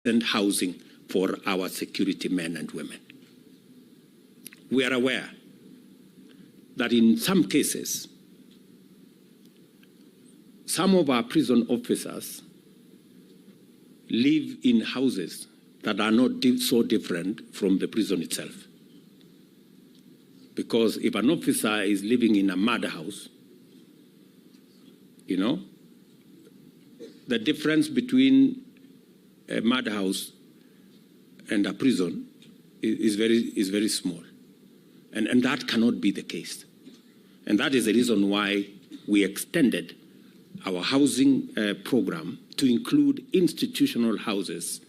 and housing for our security men and women. We are aware that in some cases, some of our prison officers live in houses that are not so different from the prison itself. Because if an officer is living in a mud house, you know, the difference between a mud house and a prison is very small. And that cannot be the case. And that is the reason why we extended our housing program to include institutional houses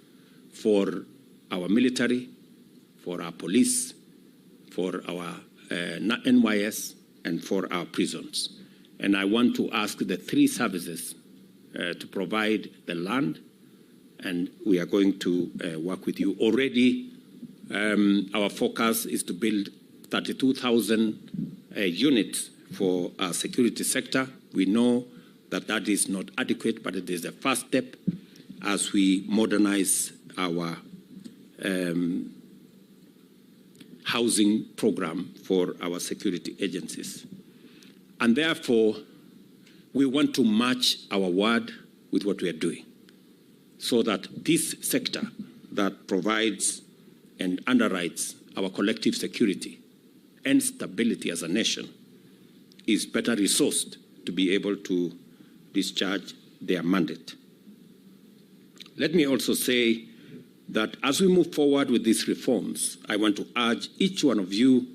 for our military, for our police, for our NYS, and for our prisons. And I want to ask the three services to provide the land, and we are going to work with you. Already, our focus is to build 32,000 units for our security sector. We know that that is not adequate, but it is the first step as we modernize our housing program for our security agencies. And therefore, we want to match our word with what we are doing so that this sector that provides and underwrites our collective security and stability as a nation is better resourced to be able to discharge their mandate. Let me also say that as we move forward with these reforms, I want to urge each one of you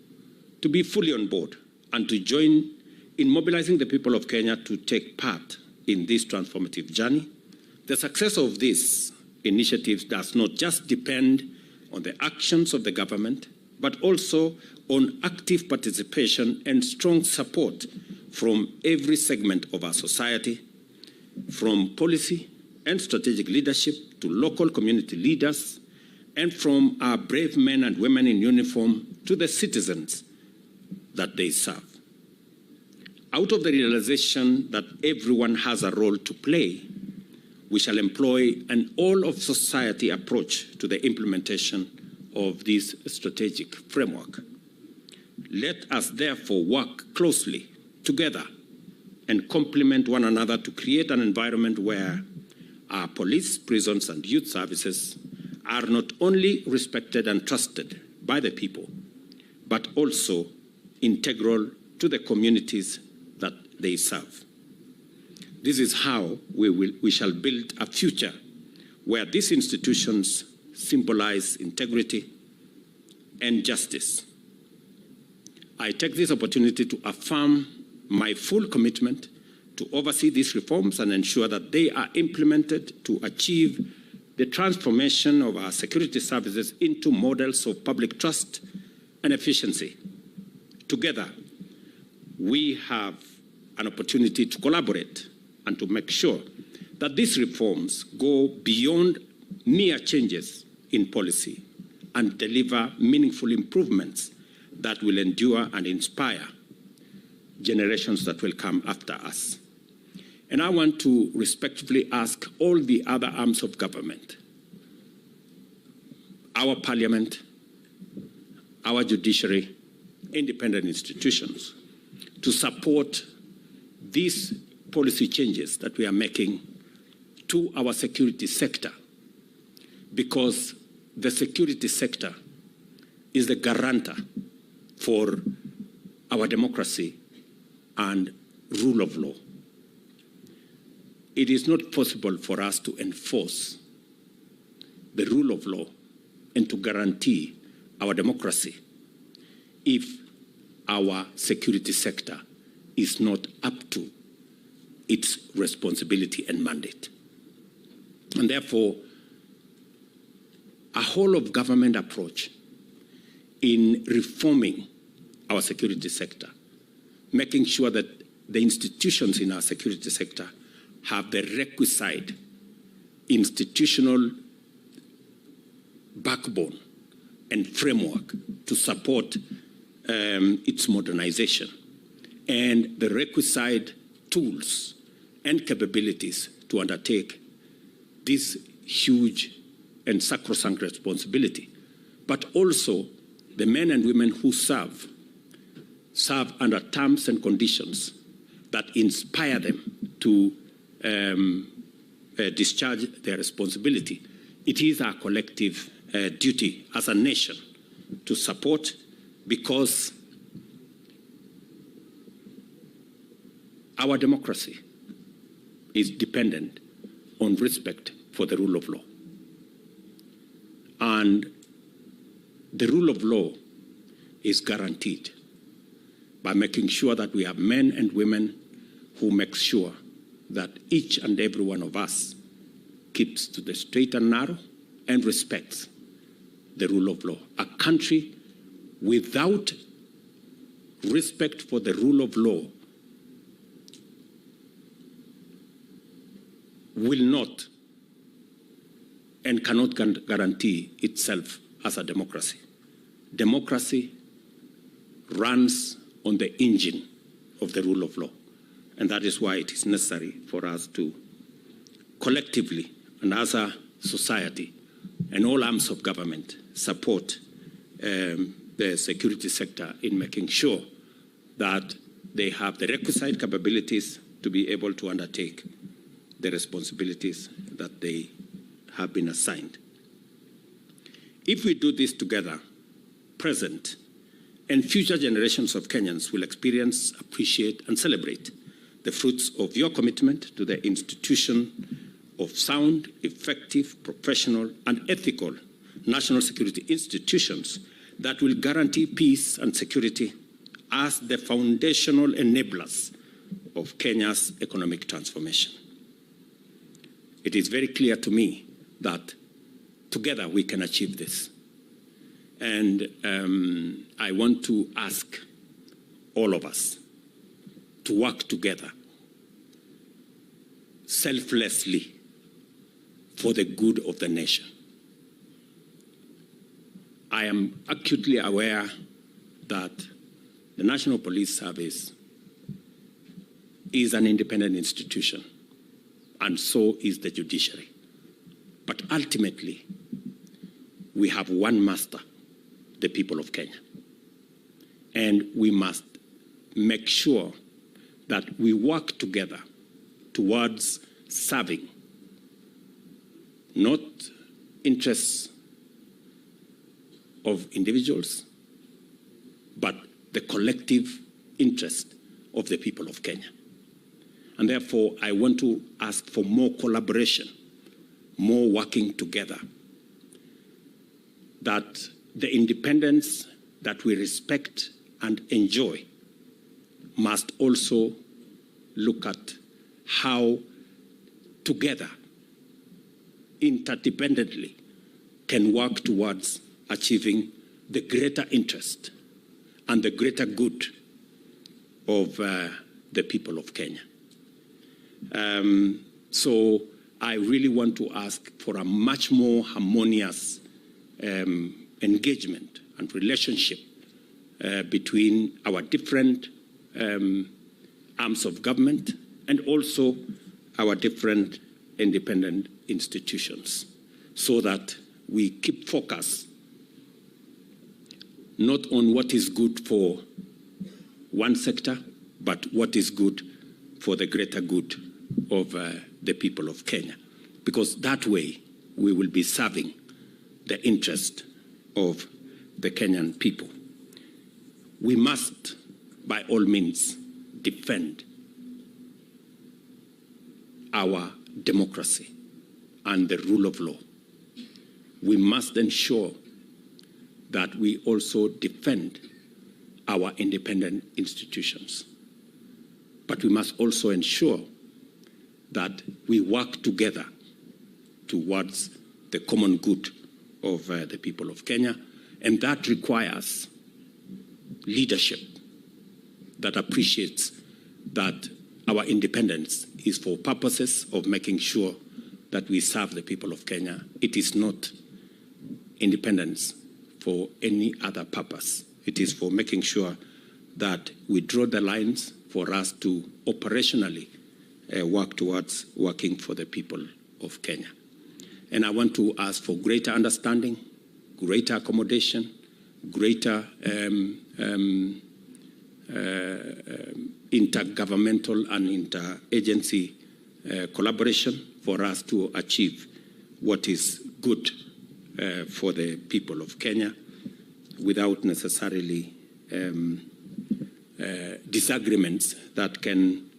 to be fully on board and to join in mobilizing the people of Kenya to take part in this transformative journey. The success of these initiatives does not just depend on the actions of the government, but also on active participation and strong support from every segment of our society, from policy and strategic leadership to local community leaders, and from our brave men and women in uniform to the citizens that they serve. Out of the realization that everyone has a role to play, we shall employ an all-of-society approach to the implementation of this strategic framework. Let us therefore work closely together and complement one another to create an environment where our police, prisons, and youth services are not only respected and trusted by the people, but also integral to the communities that they serve. This is how we shall build a future where these institutions symbolize integrity and justice. I take this opportunity to affirm my full commitment to oversee these reforms and ensure that they are implemented to achieve the transformation of our security services into models of public trust and efficiency. Together, we have an opportunity to collaborate and to make sure that these reforms go beyond mere changes in policy and deliver meaningful improvements that will endure and inspire generations that will come after us. And I want to respectfully ask all the other arms of government, our parliament, our judiciary, independent institutions, to support these policy changes that we are making to our security sector, because the security sector is the guarantor for our democracy and rule of law. It is not possible for us to enforce the rule of law and to guarantee our democracy if our security sector is not up to its responsibility and mandate. And therefore, a whole of government approach in reforming our security sector, making sure that the institutions in our security sector have the requisite institutional backbone and framework to support its modernization, and the requisite tools and capabilities to undertake this huge and sacrosanct responsibility, but also the men and women who serve under terms and conditions that inspire them to discharge their responsibility. It is our collective duty as a nation to support, because our democracy is dependent on respect for the rule of law. And the rule of law is guaranteed by making sure that we have men and women who make sure that each and every one of us keeps to the straight and narrow and respects the rule of law. A country without respect for the rule of law will not and cannot guarantee itself as a democracy. Democracy runs on the engine of the rule of law. And that is why it is necessary for us to collectively and as a society and all arms of government support the security sector in making sure that they have the requisite capabilities to be able to undertake the responsibilities that they have been assigned. If we do this together, present and future generations of Kenyans will experience, appreciate, and celebrate the fruits of your commitment to the institution of sound, effective, professional, and ethical national security institutions that will guarantee peace and security as the foundational enablers of Kenya's economic transformation. It is very clear to me that together we can achieve this. And I want to ask all of us to work together selflessly for the good of the nation. I am acutely aware that the National Police Service is an independent institution, and so is the judiciary. But ultimately, we have one master, the people of Kenya. And we must make sure that we work together towards serving not interests of individuals, but the collective interest of the people of Kenya. And therefore, I want to ask for more collaboration, more working together, that the independence that we respect and enjoy must also look at how together, interdependently, can work towards achieving the greater interest and the greater good of the people of Kenya. So I really want to ask for a much more harmonious engagement and relationship between our different arms of government and also our different independent institutions, so that we keep focus not on what is good for one sector, but what is good for the greater good of the people of Kenya. Because that way we will be serving the interest of the Kenyan people. We must, by all means, defend our democracy and the rule of law. We must ensure that we also defend our independent institutions. But we must also ensure that we work together towards the common good of the people of Kenya, and that requires leadership that appreciates that our independence is for purposes of making sure that we serve the people of Kenya. It is not independence for any other purpose. It is for making sure that we draw the lines for us to operationally work towards working for the people of Kenya. And I want to ask for greater understanding, greater accommodation, greater intergovernmental and interagency collaboration for us to achieve what is good for the people of Kenya without necessarily disagreements that can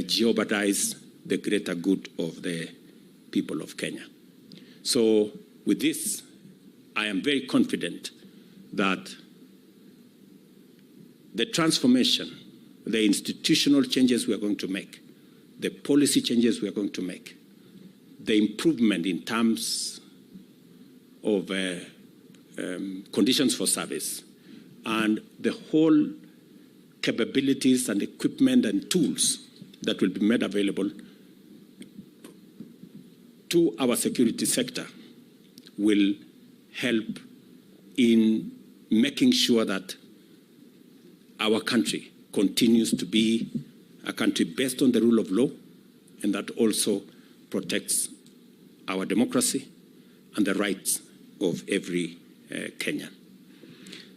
jeopardize the greater good of the people of Kenya. So with this, I am very confident that the transformation, the institutional changes we are going to make, the policy changes we are going to make, the improvement in terms of conditions for service, and the whole capabilities and equipment and tools that will be made available to our security sector will help in making sure that our country continues to be a country based on the rule of law, and that also protects our democracy and the rights of every Kenyan.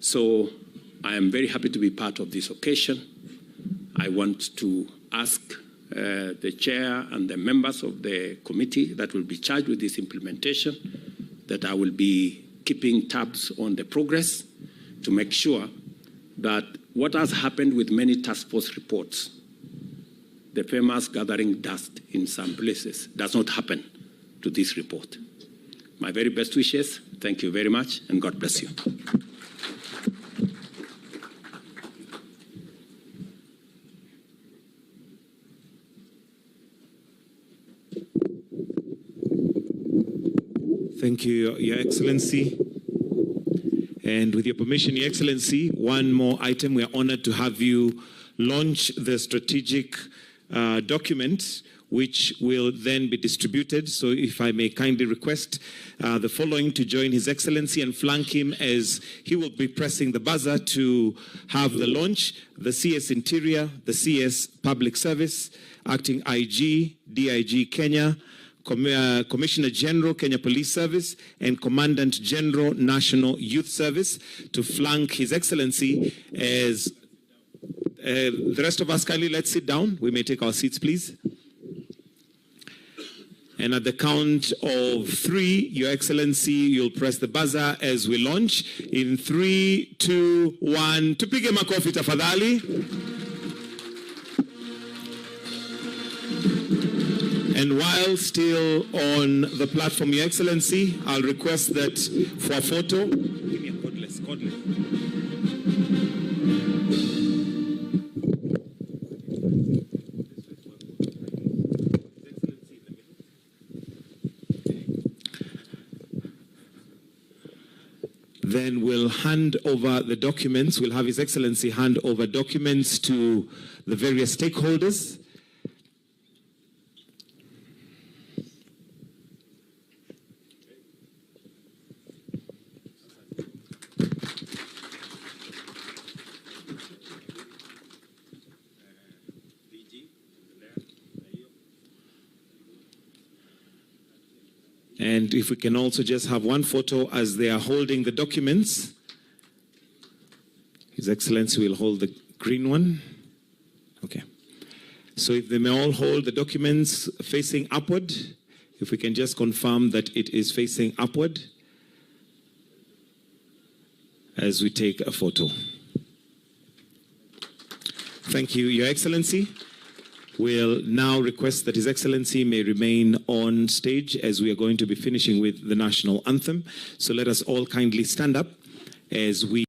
So I am very happy to be part of this occasion. I want to ask the chair and the members of the committee that will be charged with this implementation that I will be keeping tabs on the progress to make sure that what has happened with many task force reports, the famous gathering dust in some places, does not happen to this report. My very best wishes. Thank you very much, and God bless you. Thank you, Your Excellency. And with your permission, Your Excellency, one more item. We are honored to have you launch the strategic document, which will then be distributed. So if I may kindly request the following to join His Excellency and flank him as he will be pressing the buzzer to have the launch. The CS Interior, the CS Public Service, Acting IG, DIG Kenya, Commissioner General, Kenya Police Service, and Commandant General, National Youth Service, to flank His Excellency as the rest of us. Kindly let's sit down. We may take our seats, please. And at the count of 3, Your Excellency, you'll press the buzzer as we launch. In 3, 2, 1. Tupige makofi tafadhali. And while still on the platform, Your Excellency, I'll request that for a photo. Give me a cordless. Then we'll hand over the documents. We'll have His Excellency hand over documents to the various stakeholders. And if we can also just have one photo as they are holding the documents. His Excellency will hold the green one. Okay. So if they may all hold the documents facing upward, if we can just confirm that it is facing upward as we take a photo. Thank you, Your Excellency. We'll now request that His Excellency may remain on stage as we are going to be finishing with the national anthem. So let us all kindly stand up as we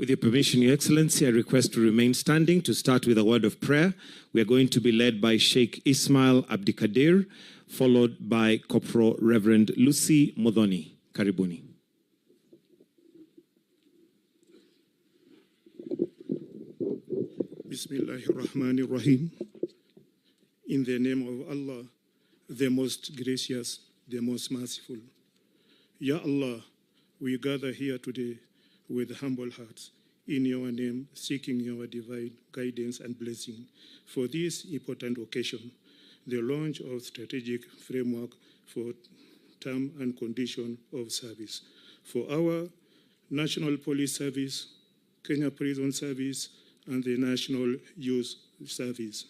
With your permission, Your Excellency, I request to remain standing to start with a word of prayer. We are going to be led by Sheikh Ismail Abdikadir, followed by Corporal Reverend Lucy Modhoni. Karibuni. Bismillahirrahmanirrahim. In the name of Allah, the most gracious, the most merciful. Ya Allah, we gather here today with humble hearts in your name, seeking your divine guidance and blessing for this important occasion, the launch of strategic framework for term and condition of service for our National Police Service, Kenya Prison Service, and the National Youth Service.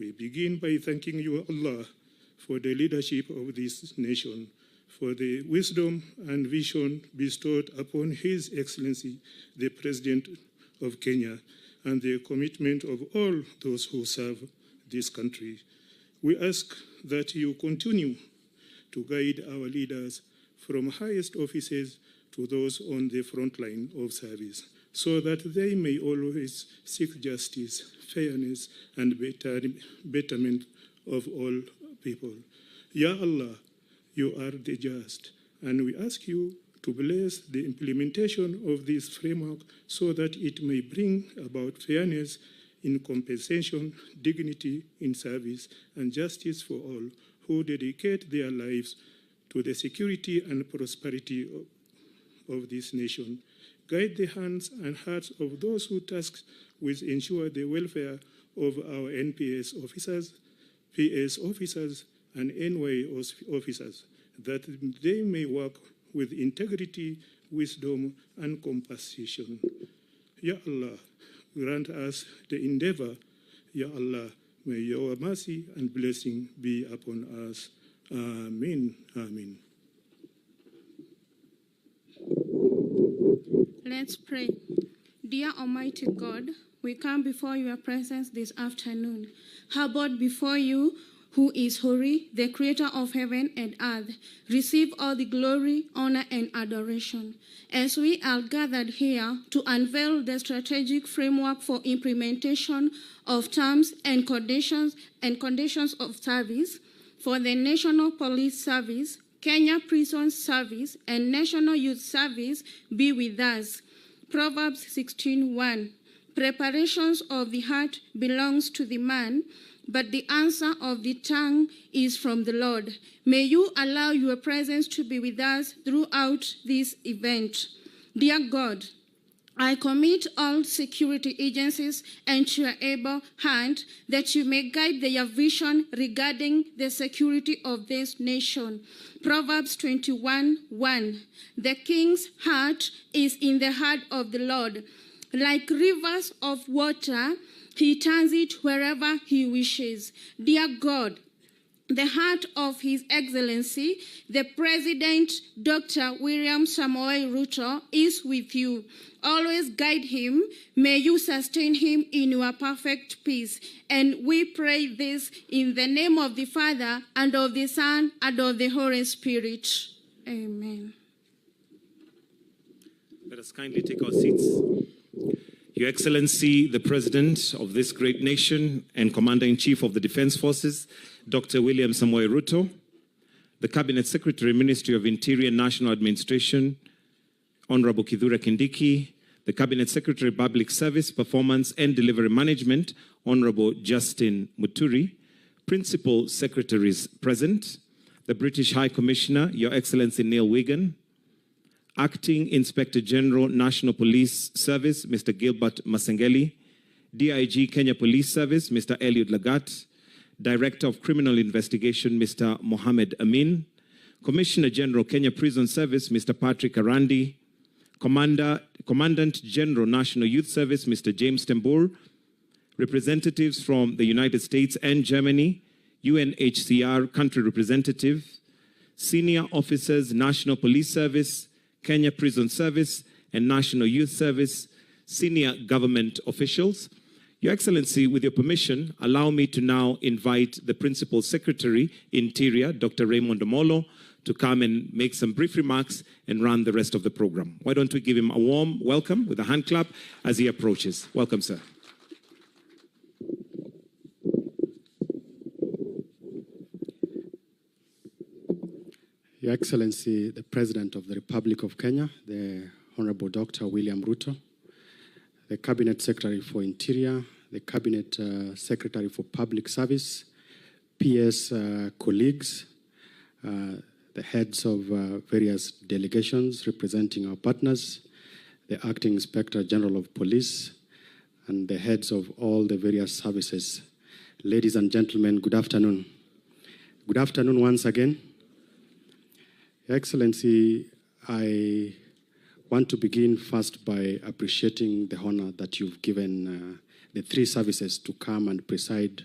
We begin by thanking you, Allah, for the leadership of this nation, for the wisdom and vision bestowed upon His Excellency, the President of Kenya, and the commitment of all those who serve this country. We ask that you continue to guide our leaders from highest offices to those on the front line of service, so that they may always seek justice, fairness, and betterment of all people. Ya Allah, you are the just, and we ask you to bless the implementation of this framework so that it may bring about fairness in compensation, dignity in service, and justice for all who dedicate their lives to the security and prosperity of this nation. Guide the hands and hearts of those who tasked with ensure the welfare of our NPS officers, PS officers, and NY officers, that they may work with integrity, wisdom, and compassion. Ya Allah, grant us the endeavor. Ya Allah, may your mercy and blessing be upon us. Amen. Amen. Let's pray. Dear Almighty God, we come before your presence this afternoon, humbled before you, who is holy, the creator of heaven and earth. Receive all the glory, honor, and adoration. As we are gathered here to unveil the strategic framework for implementation of terms and conditions of service for the National Police Service, Kenya Prison Service, and National Youth Service, be with us. Proverbs 16:1. Preparations of the heart belongs to the man, but the answer of the tongue is from the Lord. May you allow your presence to be with us throughout this event. Dear God, I commit all security agencies into your able hand, that you may guide their vision regarding the security of this nation. Proverbs 21:1. The king's heart is in the heart of the Lord. Like rivers of water, he turns it wherever he wishes. Dear God, the heart of His Excellency, the President, Dr. William Samoei Ruto, is with you. Always guide him. May you sustain him in your perfect peace. And we pray this in the name of the Father, and of the Son, and of the Holy Spirit. Amen. Let us kindly take our seats. Your Excellency, the President of this great nation and Commander-in-Chief of the Defense Forces, Dr. William Samoei Ruto, the Cabinet Secretary, Ministry of Interior and National Administration, Honorable Kithure Kindiki, the Cabinet Secretary, Public Service, Performance and Delivery Management, Honorable Justin Muturi, Principal Secretaries present, the British High Commissioner, Your Excellency Neil Wigan, Acting Inspector General, National Police Service, Mr. Gilbert Masengeli, DIG Kenya Police Service, Mr. Eliud Lagat, Director of Criminal Investigation, Mr. Mohammed Amin, Commissioner General, Kenya Prison Service, Mr. Patrick Arandi, Commandant General, National Youth Service, Mr. James Tembur, representatives from the United States and Germany, UNHCR country representative, senior officers, National Police Service, Kenya Prison Service, and National Youth Service, senior government officials. Your Excellency, with your permission, allow me to now invite the Principal Secretary, Interior, Dr. Raymond Omolo, to come and make some brief remarks and run the rest of the program. Why don't we give him a warm welcome with a hand clap as he approaches. Welcome, sir. Your Excellency, the President of the Republic of Kenya, the Honorable Dr. William Ruto, the Cabinet Secretary for Interior, the Cabinet Secretary for Public Service, PS colleagues, the heads of various delegations representing our partners, the Acting Inspector General of Police, and the heads of all the various services. Ladies and gentlemen, good afternoon. Good afternoon once again. Your Excellency, I want to begin first by appreciating the honor that you've given the three services to come and preside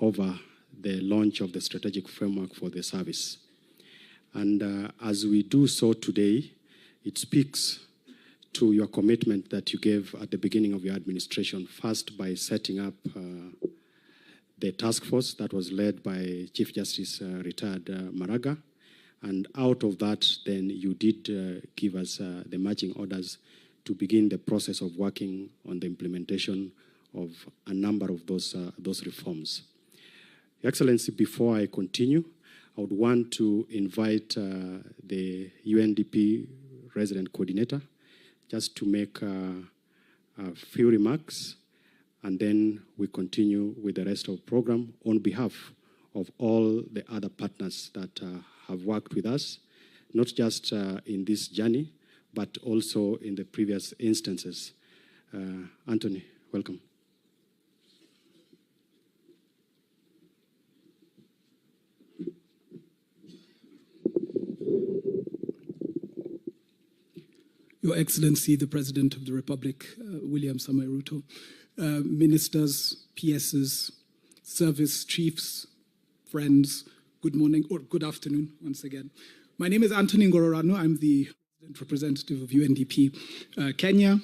over the launch of the strategic framework for the service. And as we do so today, it speaks to your commitment that you gave at the beginning of your administration, first by setting up the task force that was led by Chief Justice retired Maraga. And out of that, then you did give us the marching orders to begin the process of working on the implementation of a number of those reforms. Your Excellency, before I continue, I would want to invite the UNDP resident coordinator just to make a few remarks, and then we continue with the rest of the program on behalf of all the other partners that have worked with us, not just in this journey, but also in the previous instances. Anthony, welcome. Your Excellency, the President of the Republic, William Samoei Ruto, ministers, PSs, service chiefs, friends, good morning or good afternoon once again. My name is Anthony Ngororano. I'm the representative of UNDP Kenya.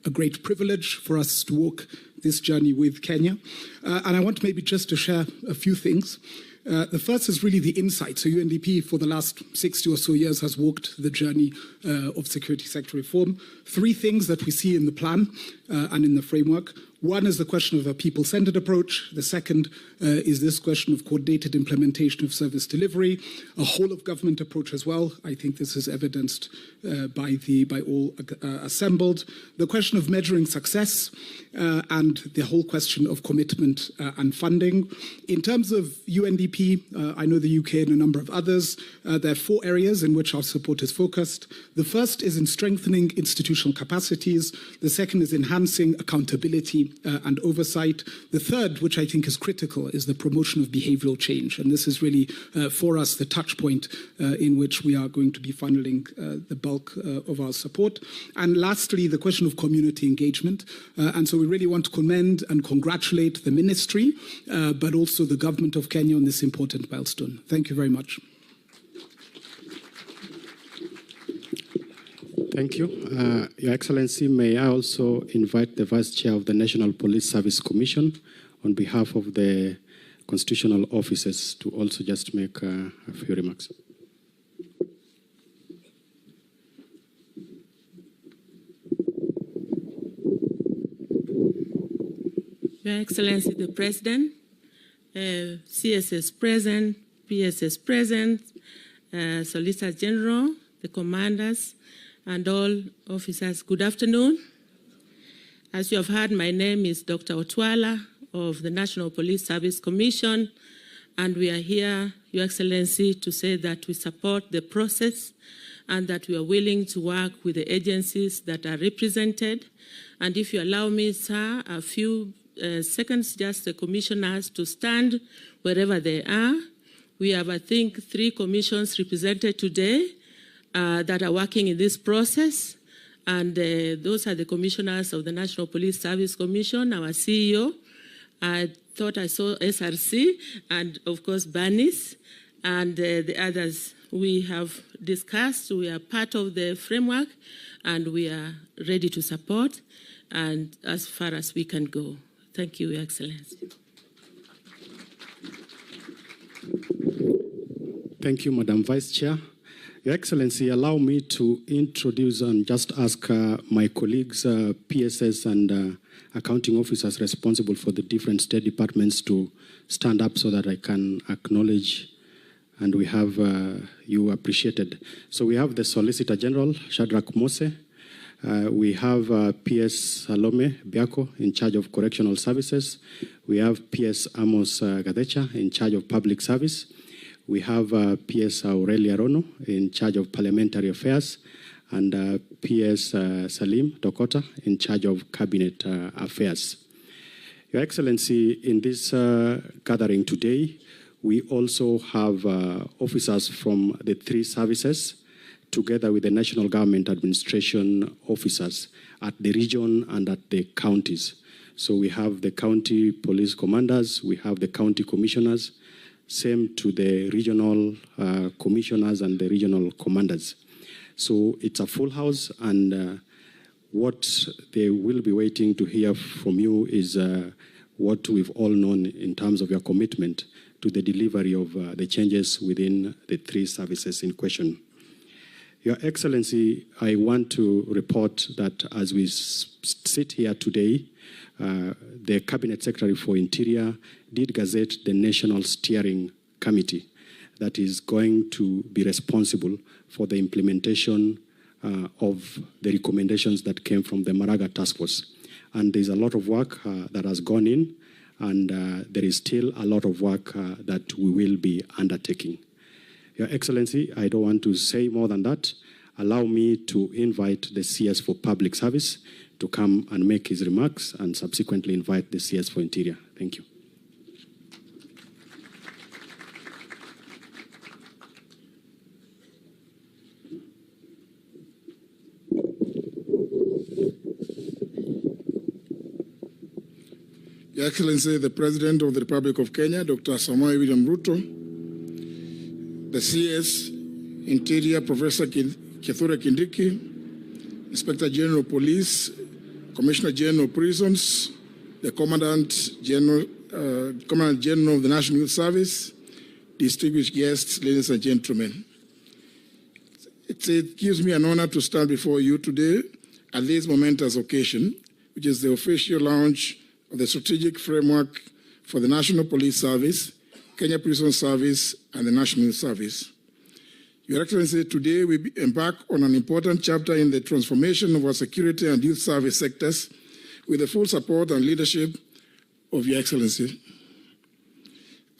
A great privilege for us to walk this journey with Kenya. And I want maybe just to share a few things. The first is really the insight. So UNDP for the last 60 or so years has walked the journey of security sector reform. Three things that we see in the plan and in the framework. One is the question of a people-centered approach. The second is this question of coordinated implementation of service delivery, a whole-of-government approach as well. I think this is evidenced by all assembled. The question of measuring success and the whole question of commitment and funding. In terms of UNDP, I know the UK and a number of others, there are four areas in which our support is focused. The first is in strengthening institutional capacities. The second is enhancing accountability and oversight. The third, which I think is critical, is the promotion of behavioral change. And this is really, for us, the touch point in which we are going to be funneling the bulk of our support. And lastly, the question of community engagement. And so we really want to commend and congratulate the ministry, but also the government of Kenya on this important milestone. Thank you very much. Thank you. Your Excellency, may I also invite the Vice Chair of the National Police Service Commission on behalf of the constitutional officers to also just make a few remarks. Your Excellency, the President, CSS present, PSS present, Solicitor General, the commanders, and all officers, good afternoon. As you have heard, my name is Dr. Otwala of the National Police Service Commission, and we are here, Your Excellency, to say that we support the process and that we are willing to work with the agencies that are represented. And if you allow me, sir, a few seconds, just the commissioners to stand wherever they are. We have, I think, 3 commissions represented today that are working in this process. And those are the commissioners of the National Police Service Commission, our CEO. I thought I saw SRC and, of course, Banis and the others. We have discussed, we are part of the framework, and we are ready to support and as far as we can go. Thank you, Your Excellency. Thank you, Madam Vice Chair. Your Excellency, allow me to introduce and just ask my colleagues, PSS and accounting officers responsible for the different state departments to stand up so that I can acknowledge and we have you appreciated. So we have the Solicitor General, Shadrach Mose. We have PS Salome Biako in charge of Correctional Services. We have PS Amos Gadecha in charge of Public Service. We have PS Aurelia Rono in charge of Parliamentary Affairs, and PS Salim Dokota in charge of Cabinet Affairs. Your Excellency, in this gathering today, we also have officers from the three services, together with the National Government Administration officers at the region and at the counties. So we have the county police commanders, we have the county commissioners, same to the regional commissioners and the regional commanders. So it's a full house, and what they will be waiting to hear from you is what we've all known in terms of your commitment to the delivery of the changes within the three services in question. Your Excellency, I want to report that as we sit here today, the Cabinet Secretary for Interior did gazette the National Steering Committee that is going to be responsible for the implementation of the recommendations that came from the Maraga Task Force. And there's a lot of work that has gone in, and there is still a lot of work that we will be undertaking. Your Excellency, I don't want to say more than that. Allow me to invite the CS for Public Service to come and make his remarks, and subsequently invite the CS for Interior. Thank you. Your Excellency, the President of the Republic of Kenya, Dr. Samoei William Ruto, the CS Interior, Professor Kithure Kindiki, Inspector General of Police, Commissioner General of Prisons, the Commandant General of the National Youth Service, distinguished guests, ladies and gentlemen. It gives me an honor to stand before you today at this momentous occasion, which is the official launch of the strategic framework for the National Police Service, Kenya Prison Service, and the National Youth Service. Your Excellency, today we embark on an important chapter in the transformation of our security and youth service sectors with the full support and leadership of Your Excellency.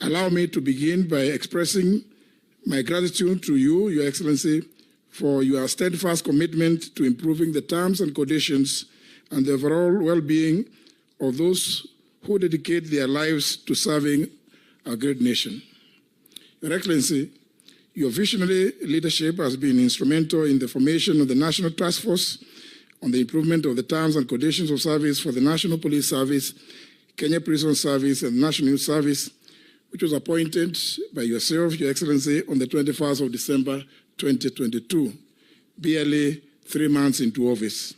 Allow me to begin by expressing my gratitude to you, Your Excellency, for your steadfast commitment to improving the terms and conditions and the overall well-being of those who dedicate their lives to serving our great nation. Your Excellency, your visionary leadership has been instrumental in the formation of the National Task Force on the improvement of the terms and conditions of service for the National Police Service, Kenya Prison Service, and National Youth Service, which was appointed by yourself, Your Excellency, on the 21st of December 2022, barely 3 months into office.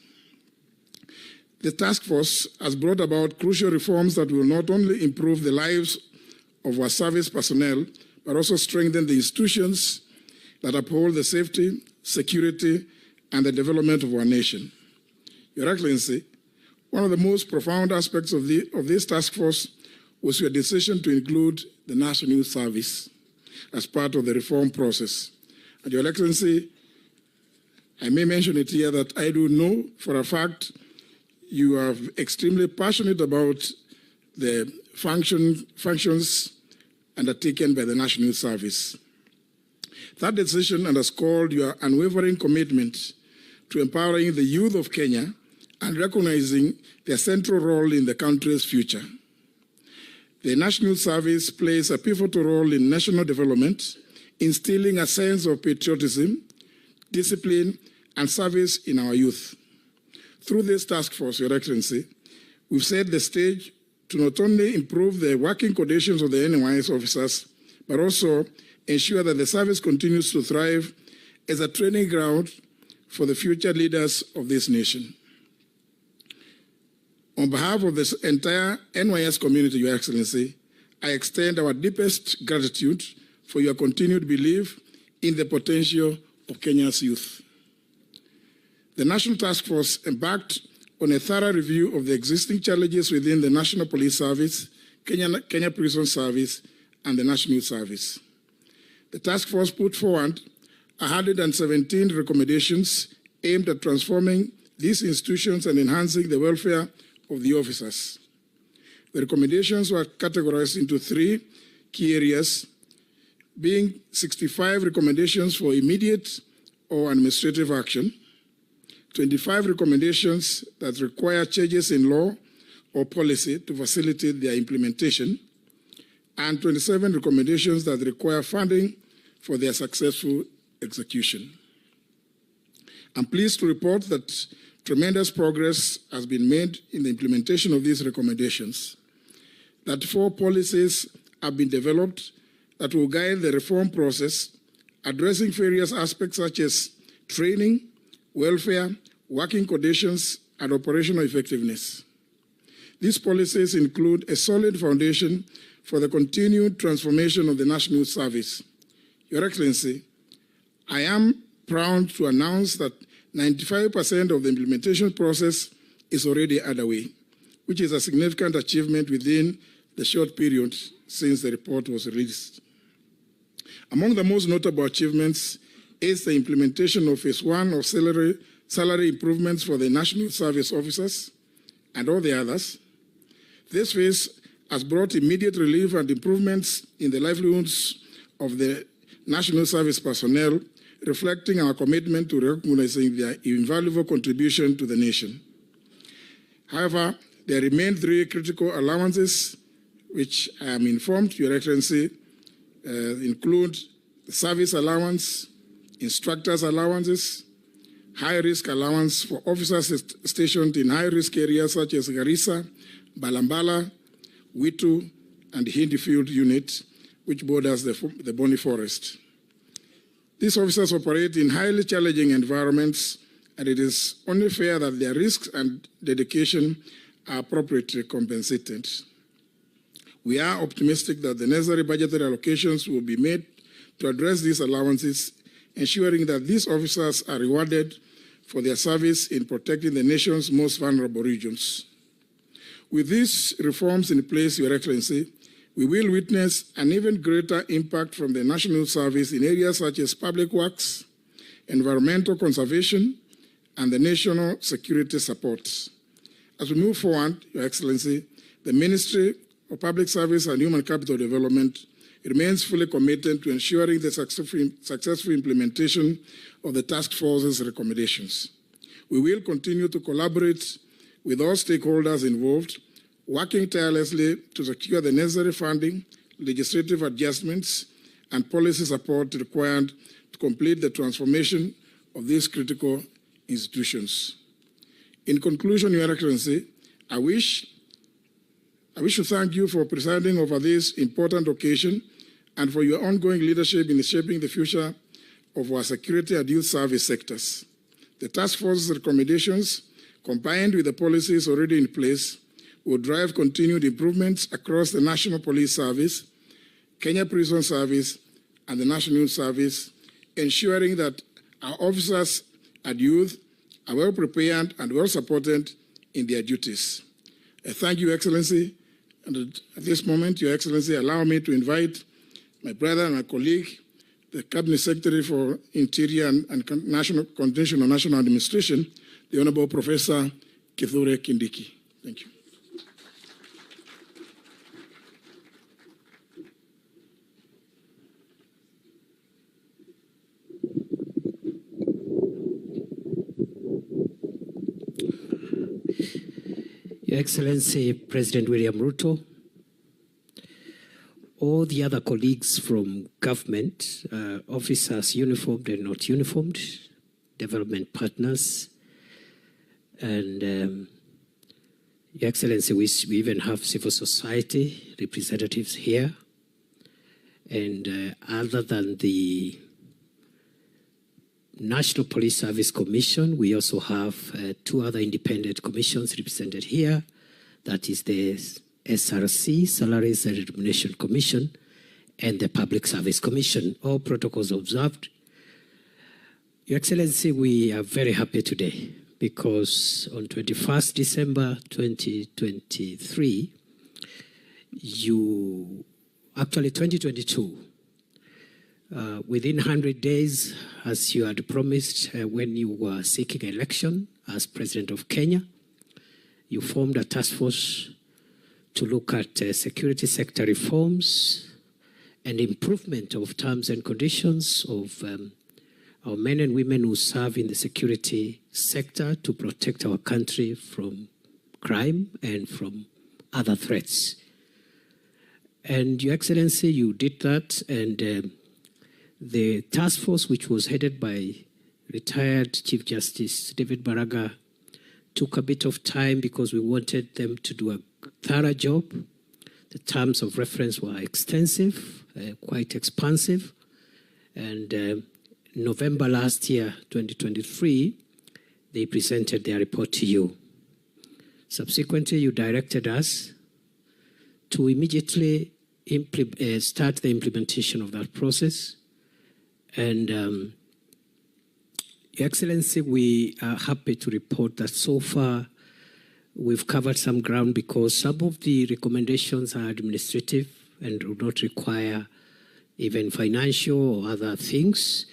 The task force has brought about crucial reforms that will not only improve the lives of our service personnel, but also strengthen the institutions that uphold the safety, security, and the development of our nation. Your Excellency, one of the most profound aspects of this task force was your decision to include the National Youth Service as part of the reform process. And Your Excellency, I may mention it here that I do know for a fact you are extremely passionate about the functions undertaken by the National Youth Service. That decision underscored your unwavering commitment to empowering the youth of Kenya and recognizing their central role in the country's future. The National Youth Service plays a pivotal role in national development, instilling a sense of patriotism, discipline, and service in our youth. Through this task force, Your Excellency, we've set the stage to not only improve the working conditions of the NYS officers, but also ensure that the service continues to thrive as a training ground for the future leaders of this nation. On behalf of this entire NYS community, Your Excellency, I extend our deepest gratitude for your continued belief in the potential of Kenya's youth. The National Task Force embarked on a thorough review of the existing challenges within the National Police Service, Kenya Prison Service, and the National Youth Service. The task force put forward 117 recommendations aimed at transforming these institutions and enhancing the welfare of the officers. The recommendations were categorized into 3 key areas, being 65 recommendations for immediate or administrative action, 25 recommendations that require changes in law or policy to facilitate their implementation, and 27 recommendations that require funding for their successful execution. I'm pleased to report that tremendous progress has been made in the implementation of these recommendations, that 4 policies have been developed that will guide the reform process, addressing various aspects such as training, welfare, working conditions, and operational effectiveness. These policies include a solid foundation for the continued transformation of the National Youth Service. Your Excellency, I am proud to announce that 95% of the implementation process is already underway, which is a significant achievement within the short period since the report was released. Among the most notable achievements is the implementation of Phase 1 of salary improvements for the National Service officers and all the others. This phase has brought immediate relief and improvements in the livelihoods of the National Service personnel, reflecting our commitment to recognizing their invaluable contribution to the nation. However, there remain 3 critical allowances, which I am informed, Your Excellency, include the service allowance, instructors' allowances, high-risk allowance for officers stationed in high-risk areas such as Garissa, Balambala, Witu, and Hindi Field Unit, which borders the Boni Forest. These officers operate in highly challenging environments, and it is only fair that their risks and dedication are appropriately compensated. We are optimistic that the necessary budgetary allocations will be made to address these allowances, ensuring that these officers are rewarded for their service in protecting the nation's most vulnerable regions. With these reforms in place, Your Excellency, we will witness an even greater impact from the National Service in areas such as public works, environmental conservation, and the national security support. As we move forward, Your Excellency, the Ministry of Public Service and Human Capital Development remains fully committed to ensuring the successful implementation of the task force's recommendations. We will continue to collaborate with all stakeholders involved, working tirelessly to secure the necessary funding, legislative adjustments, and policy support required to complete the transformation of these critical institutions. In conclusion, Your Excellency, I wish to thank you for presiding over this important occasion and for your ongoing leadership in shaping the future of our security and youth service sectors. The task force's recommendations, combined with the policies already in place, will drive continued improvements across the National Police Service, Kenya Prison Service, and the National Youth Service, ensuring that our officers and youth are well prepared and well supported in their duties. I thank you, Excellency, and at this moment, Your Excellency, allow me to invite my brother and my colleague, the Cabinet Secretary for Interior and National Coordination of National Administration, the Honorable Professor Kithure Kindiki. Thank you. Your Excellency, President William Ruto, all the other colleagues from government, officers uniformed and not uniformed, development partners, and Your Excellency, we even have civil society representatives here. And other than the National Police Service Commission, we also have 2 other independent commissions represented here. That is the SRC, Salaries and Remuneration Commission, and the Public Service Commission. All protocols observed. Your Excellency, we are very happy today because on 21st December 2023, 2022, within 100 days, as you had promised when you were seeking election as President of Kenya, you formed a task force to look at security sector reforms and improvement of terms and conditions of our men and women who serve in the security sector to protect our country from crime and from other threats. And Your Excellency, you did that, and the task force, which was headed by retired Chief Justice David Baraga, took a bit of time because we wanted them to do a thorough job. The terms of reference were extensive, quite expansive, and November last year, 2023, they presented their report to you. Subsequently, you directed us to immediately start the implementation of that process. And Your Excellency, we are happy to report that so far we've covered some ground because some of the recommendations are administrative and do not require even financial or other things.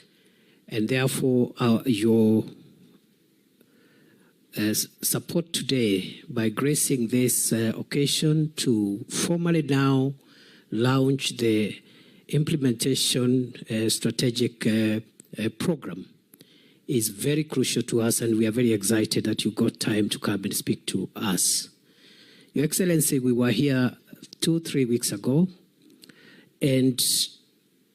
And therefore, your support today by gracing this occasion to formally now launch the implementation strategic program is very crucial to us, and we are very excited that you got time to come and speak to us. Your Excellency, we were here 2-3 weeks ago, and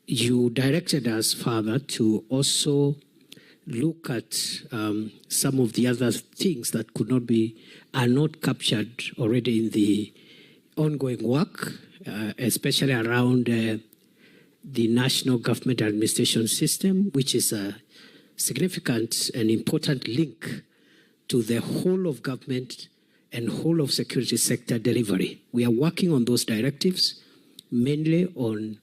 you directed us further to also look at some of the other things that are not captured already in the ongoing work, especially around the National Government Administration System, which is a significant and important link to the whole of government and whole of security sector delivery. We are working on those directives, mainly on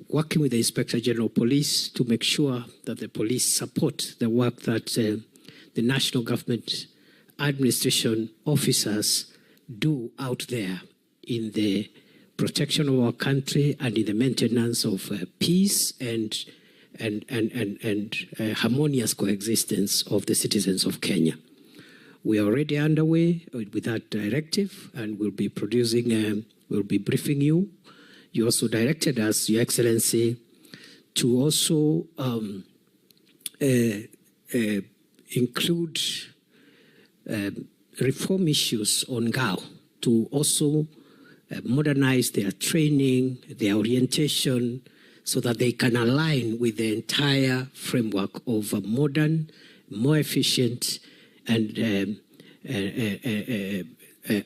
working with the Inspector General of Police to make sure that the police support the work that the National Government Administration officers do out there in the protection of our country and in the maintenance of peace and harmonious coexistence of the citizens of Kenya. We are already underway with that directive, and we'll be briefing you. You also directed us, Your Excellency, to also include reform issues on GAO, to also modernize their training, their orientation, so that they can align with the entire framework of a modern, more efficient, and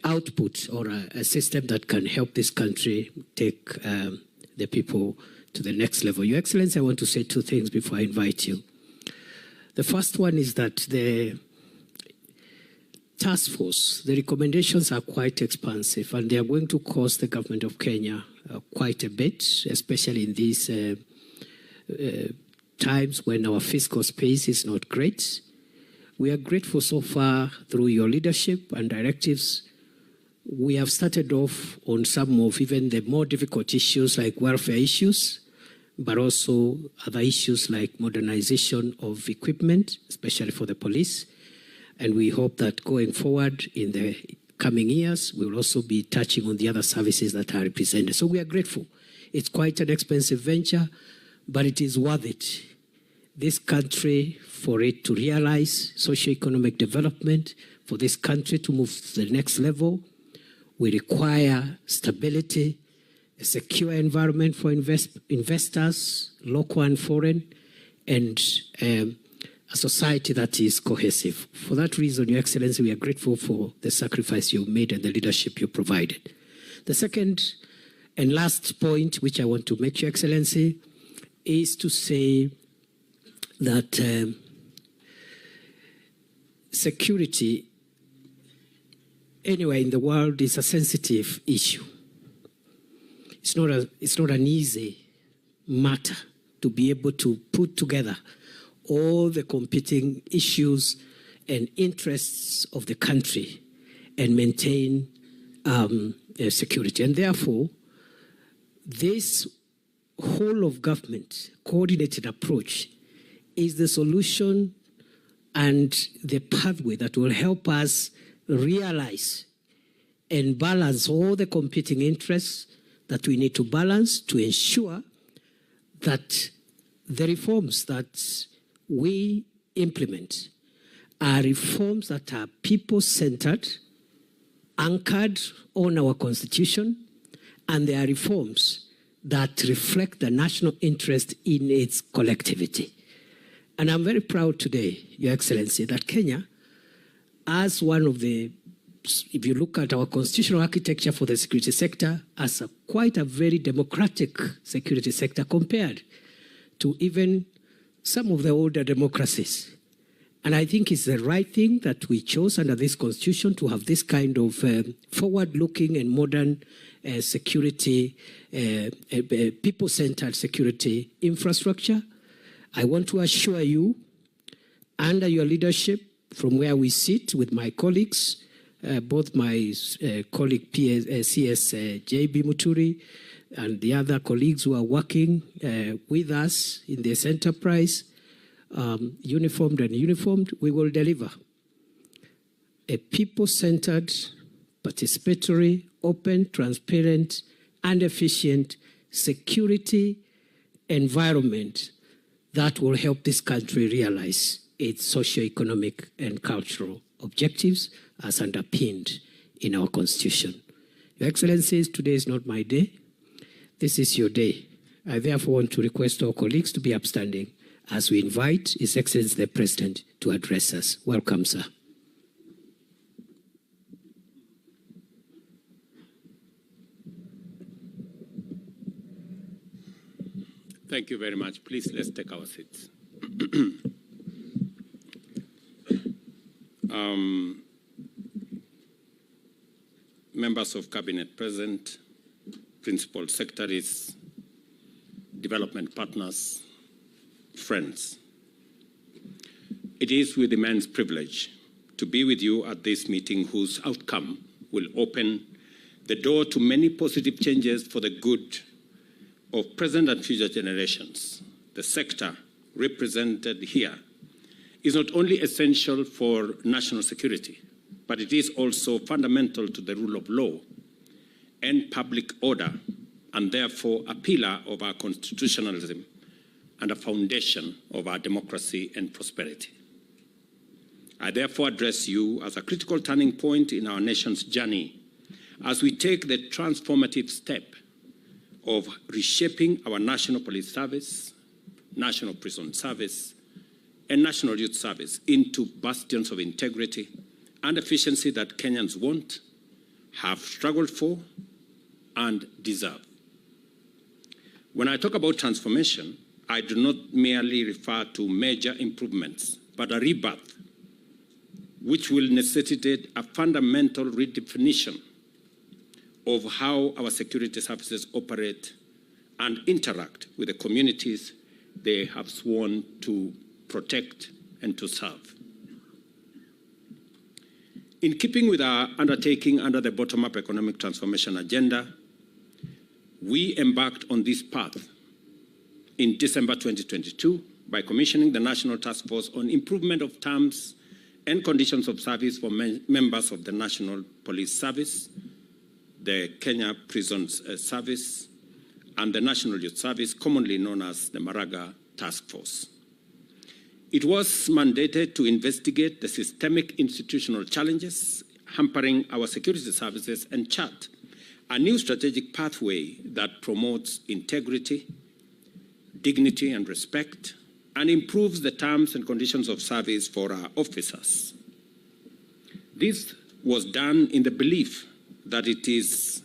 output, or a system that can help this country take the people to the next level. Your Excellency, I want to say two things before I invite you. The first one is that the task force, the recommendations are quite expansive, and they are going to cost the government of Kenya quite a bit, especially in these times when our fiscal space is not great. We are grateful so far through your leadership and directives. We have started off on some of even the more difficult issues like welfare issues, but also other issues like modernization of equipment, especially for the police. And we hope that going forward in the coming years, we will also be touching on the other services that are represented. So we are grateful. It's quite an expensive venture, but it is worth it. This country, for it to realize socio-economic development, for this country to move to the next level, we require stability, a secure environment for investors, local and foreign, and a society that is cohesive. For that reason, Your Excellency, we are grateful for the sacrifice you made and the leadership you provided. The second and last point, which I want to make, Your Excellency, is to say that security anywhere in the world is a sensitive issue. it's not an easy matter to be able to put together all the competing issues and interests of the country and maintain security. And therefore, this whole of government coordinated approach is the solution and the pathway that will help us realize and balance all the competing interests that we need to balance to ensure that the reforms that we implement are reforms that are people-centered, anchored on our Constitution, and they are reforms that reflect the national interest in its collectivity. And I'm very proud today, Your Excellency, that Kenya, as one of the, if you look at our constitutional architecture for the security sector, as quite a very democratic security sector compared to even some of the older democracies. And I think it's the right thing that we chose under this constitution to have this kind of forward-looking and modern security, people-centered security infrastructure. I want to assure you, under your leadership, from where we sit with my colleagues, both my colleague CS JB Muturi and the other colleagues who are working with us in this enterprise, uniformed and uniformed, we will deliver a people-centered, participatory, open, transparent, and efficient security environment that will help this country realize its socio-economic and cultural objectives as underpinned in our Constitution. Your Excellencies, today is not my day. This is your day. I therefore want to request our colleagues to be upstanding as we invite His Excellency the President to address us. Welcome, sir. Thank you very much. Please, let's take our seats. Members of Cabinet present, principal secretaries, development partners, friends. It is with immense privilege to be with you at this meeting whose outcome will open the door to many positive changes for the good of present and future generations. The sector represented here is not only essential for national security, but it is also fundamental to the rule of law and public order, and therefore a pillar of our constitutionalism and a foundation of our democracy and prosperity. I therefore address you as a critical turning point in our nation's journey as we take the transformative step of reshaping our National Police Service, National Prison Service, and National Youth Service into bastions of integrity and efficiency that Kenyans want, have struggled for, and deserve. When I talk about transformation, I do not merely refer to major improvements, but a rebirth, which will necessitate a fundamental redefinition of how our security services operate and interact with the communities they have sworn to protect and to serve. In keeping with our undertaking under the bottom-up economic transformation agenda, we embarked on this path in December 2022 by commissioning the National Task Force on Improvement of Terms and Conditions of Service for members of the National Police Service, the Kenya Prisons Service, and the National Youth Service, commonly known as the Maraga Task Force. It was mandated to investigate the systemic institutional challenges hampering our security services and chart a new strategic pathway that promotes integrity, dignity, and respect, and improves the terms and conditions of service for our officers. This was done in the belief that it is,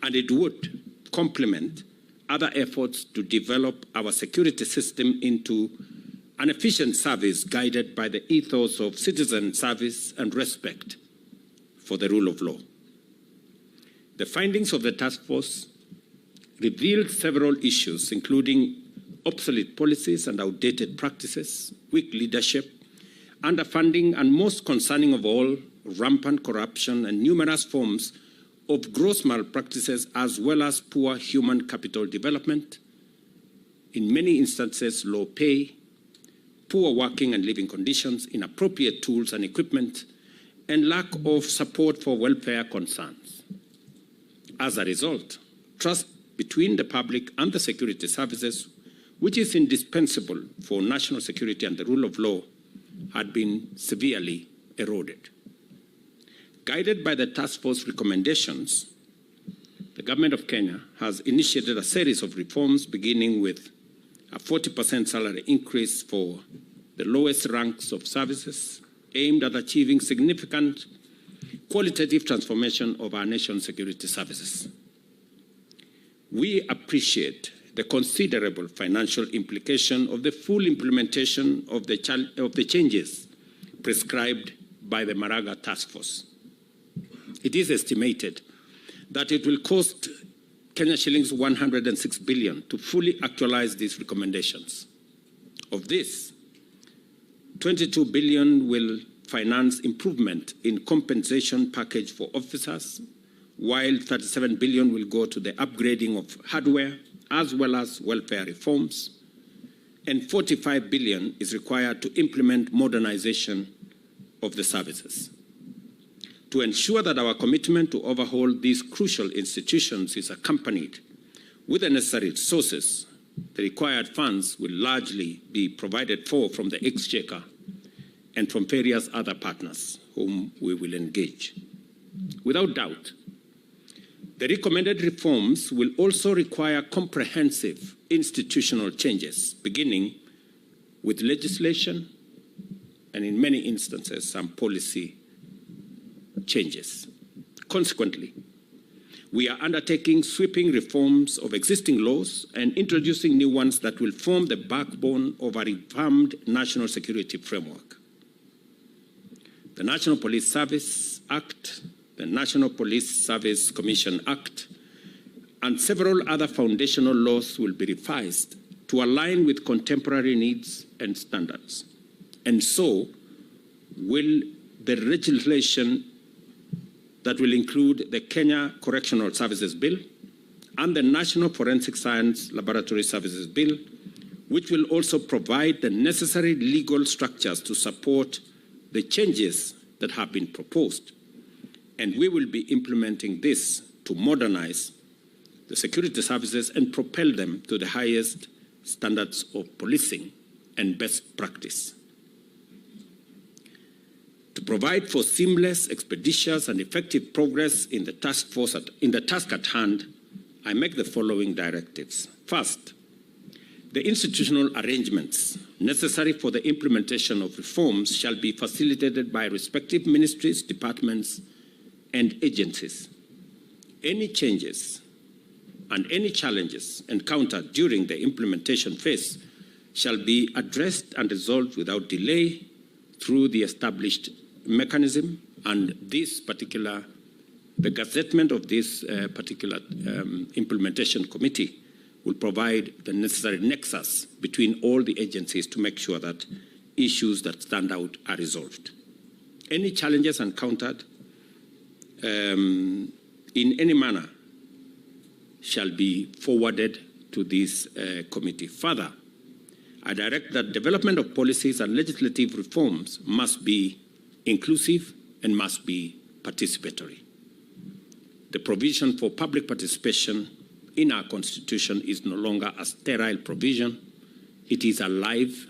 and it would, complement other efforts to develop our security system into an efficient service guided by the ethos of citizen service and respect for the rule of law. The findings of the task force revealed several issues, including obsolete policies and outdated practices, weak leadership, underfunding, and most concerning of all, rampant corruption and numerous forms of gross malpractices, as well as poor human capital development, in many instances low pay, poor working and living conditions, inappropriate tools and equipment, and lack of support for welfare concerns. As a result, trust between the public and the security services, which is indispensable for national security and the rule of law, had been severely eroded. Guided by the task force recommendations, the government of Kenya has initiated a series of reforms, beginning with a 40% salary increase for the lowest ranks of services, aimed at achieving significant qualitative transformation of our nation's security services. We appreciate the considerable financial implication of the full implementation of the changes prescribed by the Maraga Task Force. It is estimated that it will cost Kenya shillings 106 billion to fully actualize these recommendations. Of this, 22 billion will finance improvement in compensation package for officers, while 37 billion will go to the upgrading of hardware as well as welfare reforms, and 45 billion is required to implement modernization of the services. To ensure that our commitment to overhaul these crucial institutions is accompanied with the necessary resources, the required funds will largely be provided for from the Exchequer and from various other partners whom we will engage. Without doubt, the recommended reforms will also require comprehensive institutional changes, beginning with legislation and, in many instances, some policy changes. Consequently, we are undertaking sweeping reforms of existing laws and introducing new ones that will form the backbone of a revamped national security framework. The National Police Service Act, the National Police Service Commission Act, and several other foundational laws will be revised to align with contemporary needs and standards. And so will the legislation that will include the Kenya Correctional Services Bill and the National Forensic Science Laboratory Services Bill, which will also provide the necessary legal structures to support the changes that have been proposed. And we will be implementing this to modernize the security services and propel them to the highest standards of policing and best practice. To provide for seamless, expeditious, and effective progress in the task at hand, I make the following directives. First, the institutional arrangements necessary for the implementation of reforms shall be facilitated by respective ministries, departments, and agencies. Any changes and any challenges encountered during the implementation phase shall be addressed and resolved without delay through the established mechanism, and the gazettement of this particular implementation committee will provide the necessary nexus between all the agencies to make sure that issues that stand out are resolved. Any challenges encountered in any manner shall be forwarded to this committee. Further, I direct that development of policies and legislative reforms must be inclusive and must be participatory. The provision for public participation in our Constitution is no longer a sterile provision. It is a live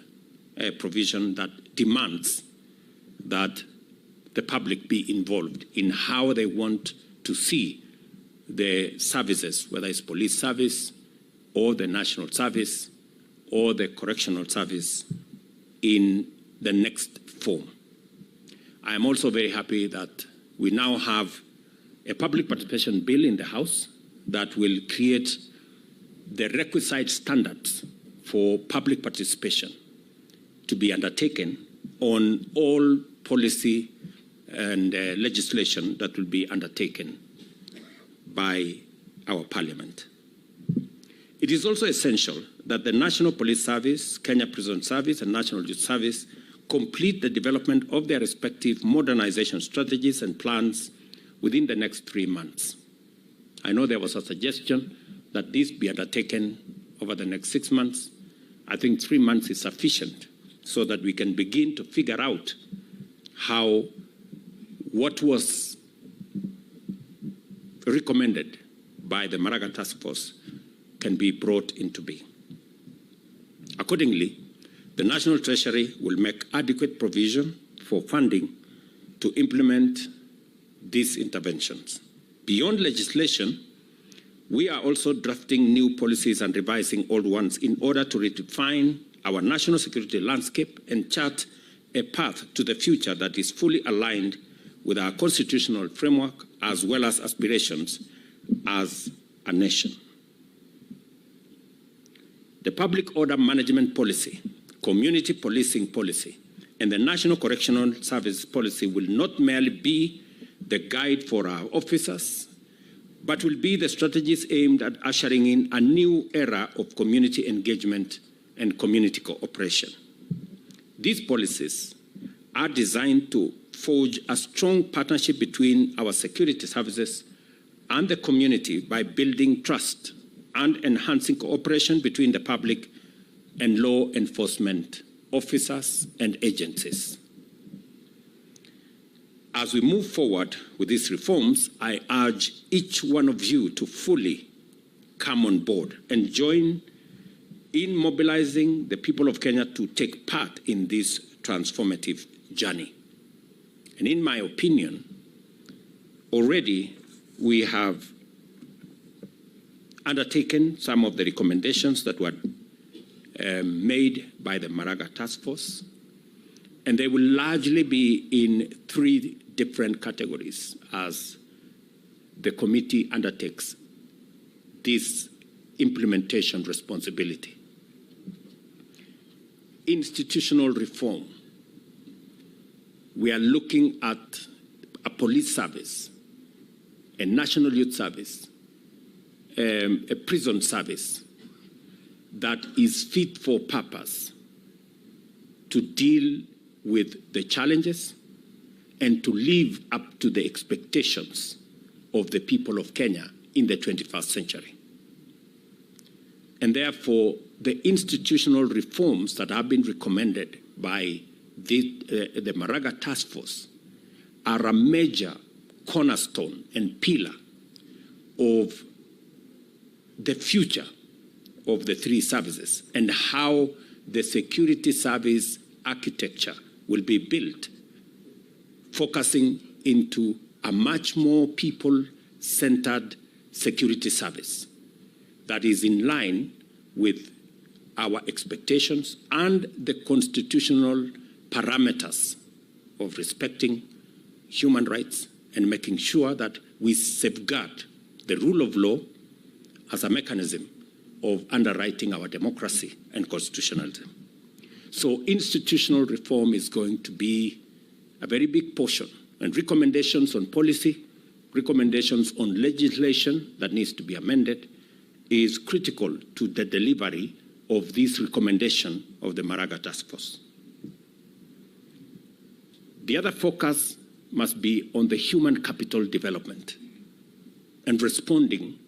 provision that demands that the public be involved in how they want to see the services, whether it's police service or the national service or the correctional service, in the next form. I am also very happy that we now have a public participation bill in the House that will create the requisite standards for public participation to be undertaken on all policy and legislation that will be undertaken by our Parliament. It is also essential that the National Police Service, Kenya Prison Service, and National Youth Service complete the development of their respective modernization strategies and plans within the next 3 months. I know there was a suggestion that this be undertaken over the next 6 months. I think 3 months is sufficient so that we can begin to figure out how what was recommended by the Maraga Task Force can be brought into being. Accordingly, the National Treasury will make adequate provision for funding to implement these interventions. Beyond legislation, we are also drafting new policies and revising old ones in order to redefine our national security landscape and chart a path to the future that is fully aligned with our constitutional framework as well as aspirations as a nation. The Public Order Management Policy, Community Policing Policy, and the National Correctional Service Policy will not merely be the guide for our officers, but will be the strategies aimed at ushering in a new era of community engagement and community cooperation. These policies are designed to forge a strong partnership between our security services and the community by building trust and enhancing cooperation between the public and law enforcement officers and agencies. As we move forward with these reforms, I urge each one of you to fully come on board and join in mobilizing the people of Kenya to take part in this transformative journey. And in my opinion, already we have undertaken some of the recommendations that were made by the Maraga Task Force, and they will largely be in 3 different categories as the committee undertakes this implementation responsibility. Institutional reform. We are looking at a police service, a national youth service, a prison service that is fit for purpose to deal with the challenges and to live up to the expectations of the people of Kenya in the 21st century. And therefore, the institutional reforms that have been recommended by the Maraga Task Force are a major cornerstone and pillar of the future of the 3 services and how the security service architecture will be built, focusing into a much more people-centered security service that is in line with our expectations and the constitutional parameters of respecting human rights and making sure that we safeguard the rule of law as a mechanism of underwriting our democracy and constitutionalism. So institutional reform is going to be a very big portion, and recommendations on policy, recommendations on legislation that needs to be amended is critical to the delivery of this recommendation of the Maraga Task Force. The other focus must be on the human capital development and responding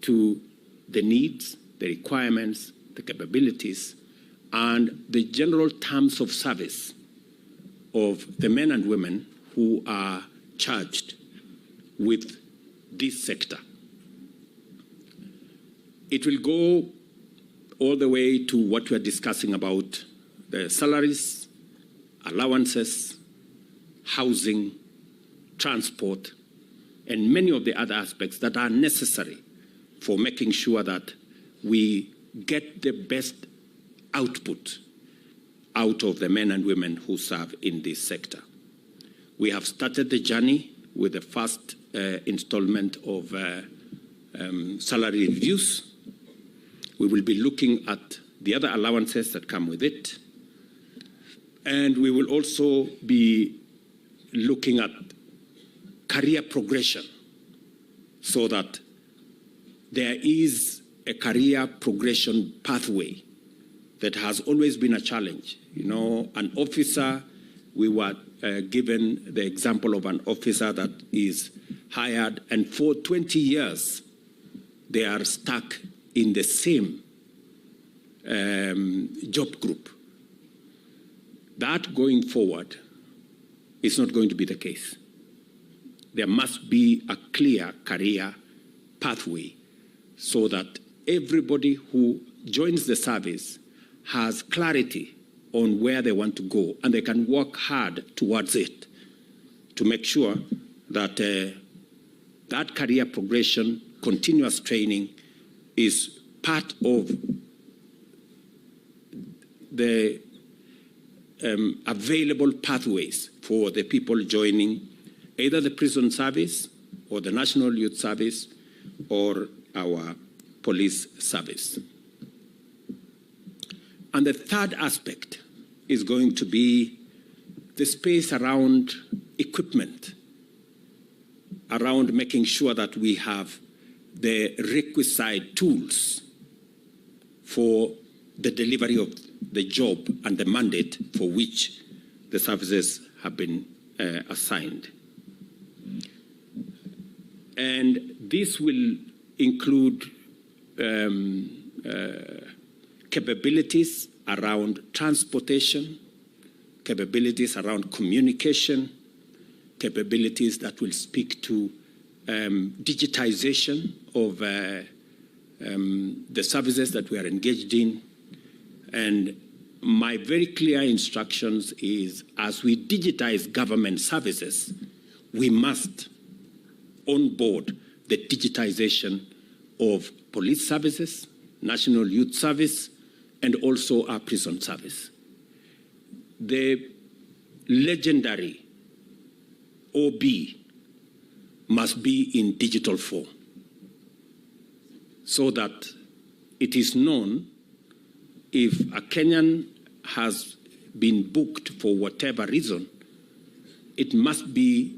to the needs, the requirements, the capabilities, and the general terms of service of the men and women who are charged with this sector. It will go all the way to what we are discussing about the salaries, allowances, housing, transport, and many of the other aspects that are necessary for making sure that we get the best output out of the men and women who serve in this sector. We have started the journey with the first installment of salary reviews. We will be looking at the other allowances that come with it. And we will also be looking at career progression so that there is a career progression pathway that has always been a challenge. You know, an officer, we were given the example of an officer that is hired, and for 20 years, they are stuck in the same job group. That going forward is not going to be the case. There must be a clear career pathway so that everybody who joins the service has clarity on where they want to go, and they can work hard towards it to make sure that that career progression, continuous training is part of the available pathways for the people joining either the prison service or the National Youth Service or our police service. And the third aspect is going to be the space around equipment, around making sure that we have the requisite tools for the delivery of the job and the mandate for which the services have been assigned. And this will include capabilities around transportation, capabilities around communication, capabilities that will speak to digitization of the services that we are engaged in. And my very clear instructions is, as we digitize government services, we must onboard the digitization of police services, National Youth Service, and also our prison service. The legendary OB must be in digital form so that it is known if a Kenyan has been booked for whatever reason, it must be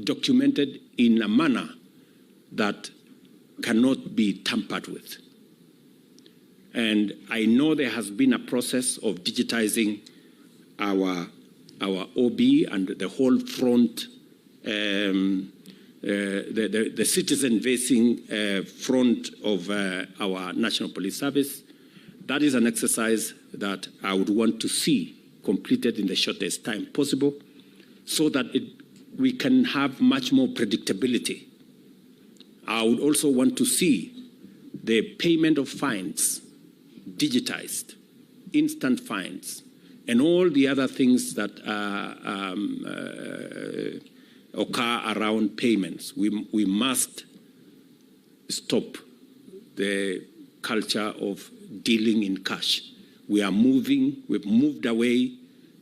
documented in a manner that cannot be tampered with. And I know there has been a process of digitizing our OB and the whole front, the citizen-facing front of our National Police Service. That is an exercise that I would want to see completed in the shortest time possible so that we can have much more predictability. I would also want to see the payment of fines digitized, instant fines, and all the other things that occur around payments. We must stop the culture of dealing in cash. We've moved away,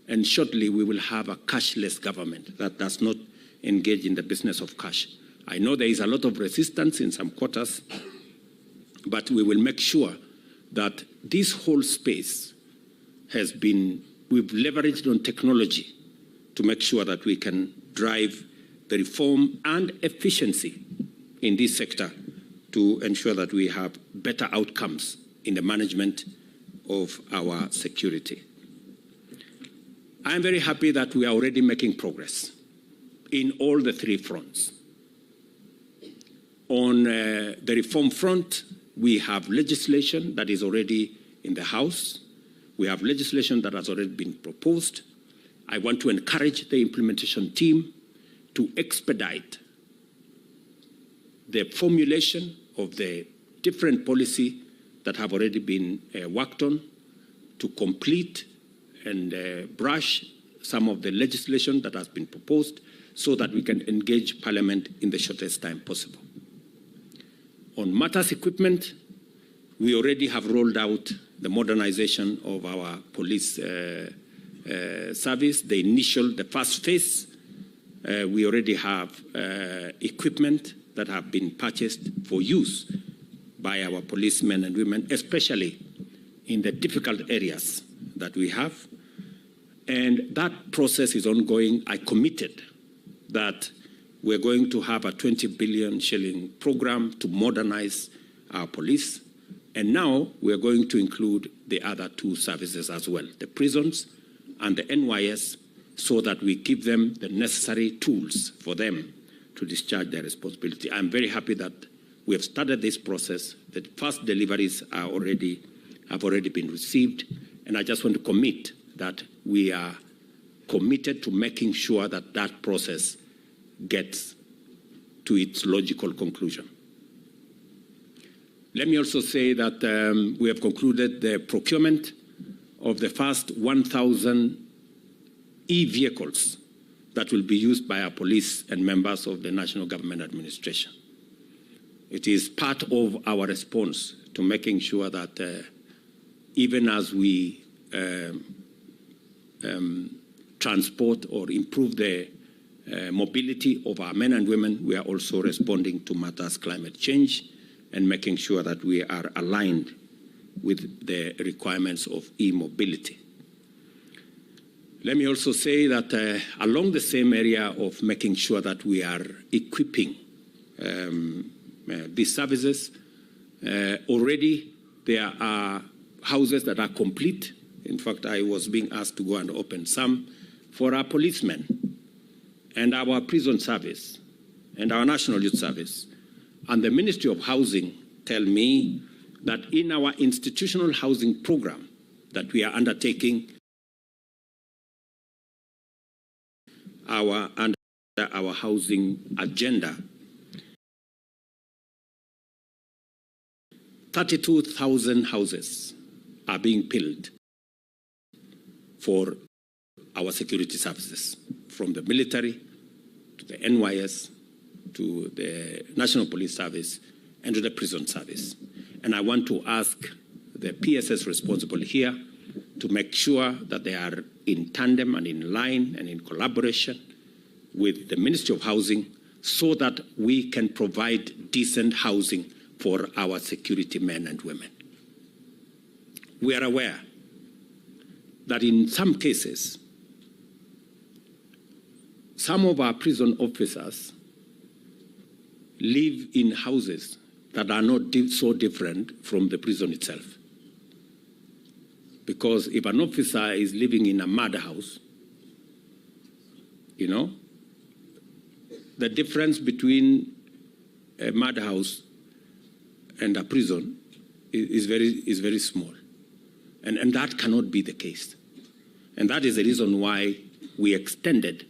and shortly we will have a cashless government that does not engage in the business of cash. I know there is a lot of resistance in some quarters, but we will make sure that this whole space we've leveraged on technology to make sure that we can drive the reform and efficiency in this sector to ensure that we have better outcomes in the management of our security. I'm very happy that we are already making progress in all the three fronts. On the reform front, we have legislation that is already in the House. We have legislation that has already been proposed. I want to encourage the implementation team to expedite the formulation of the different policy that have already been worked on, to complete and brush some of the legislation that has been proposed so that we can engage Parliament in the shortest time possible. On matters equipment, we already have rolled out the modernization of our police service. The first phase, we already have equipment that have been purchased for use by our policemen and women, especially in the difficult areas that we have. And that process is ongoing. I committed that we're going to have a 20 billion shilling program to modernize our police. And now we are going to include the other two services as well, the prisons and the NYS, so that we give them the necessary tools for them to discharge their responsibility. I'm very happy that we have started this process. The first deliveries have already been received, and I just want to commit that we are committed to making sure that that process gets to its logical conclusion. Let me also say that we have concluded the procurement of the first 1,000 e-vehicles that will be used by our police and members of the National Government Administration. It is part of our response to making sure that even as we transport or improve the mobility of our men and women, we are also responding to matters climate change and making sure that we are aligned with the requirements of e-mobility. Let me also say that along the same area of making sure that we are equipping these services, already there are houses that are complete. In fact, I was being asked to go and open some for our policemen and our prison service and our National Youth Service. And the Ministry of Housing tell me that in our institutional housing program that we are undertaking, under our housing agenda, 32,000 houses are being built for our security services, from the military to the NYS to the National Police Service and to the prison service. And I want to ask the PSS responsible here to make sure that they are in tandem and in line and in collaboration with the Ministry of Housing so that we can provide decent housing for our security men and women. We are aware that in some cases, some of our prison officers live in houses that are not so different from the prison itself. Because if an officer is living in a mud house, you know, the difference between a mud house and a prison is very small. And that cannot be the case. And that is the reason why we extended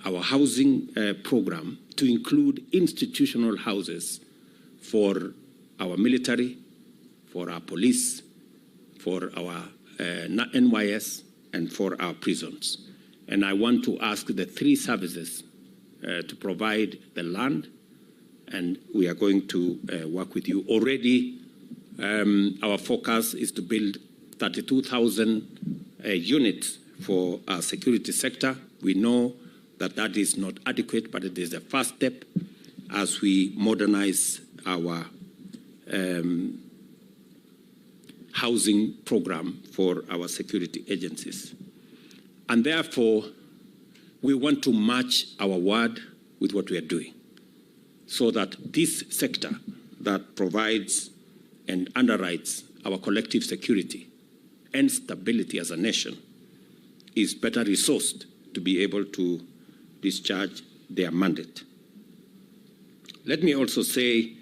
our housing program to include institutional houses for our military, for our police, for our NYS, and for our prisons. And I want to ask the three services to provide the land, and we are going to work with you. Already, our focus is to build 32,000 units for our security sector. We know that that is not adequate, but it is the first step as we modernize our housing program for our security agencies. And therefore, we want to match our word with what we are doing so that this sector that provides and underwrites our collective security and stability as a nation is better resourced to be able to discharge their mandate. Let me also say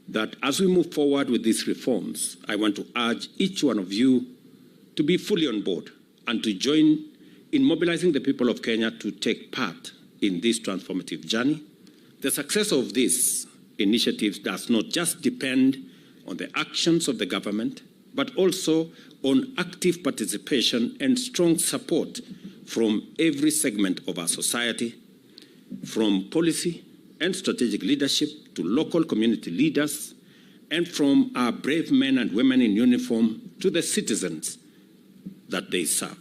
that as we move forward with these reforms, I want to urge each one of you to be fully on board and to join in mobilizing the people of Kenya to take part in this transformative journey. The success of these initiatives does not just depend on the actions of the government, but also on active participation and strong support from every segment of our society, from policy and strategic leadership to local community leaders, and from our brave men and women in uniform to the citizens that they serve.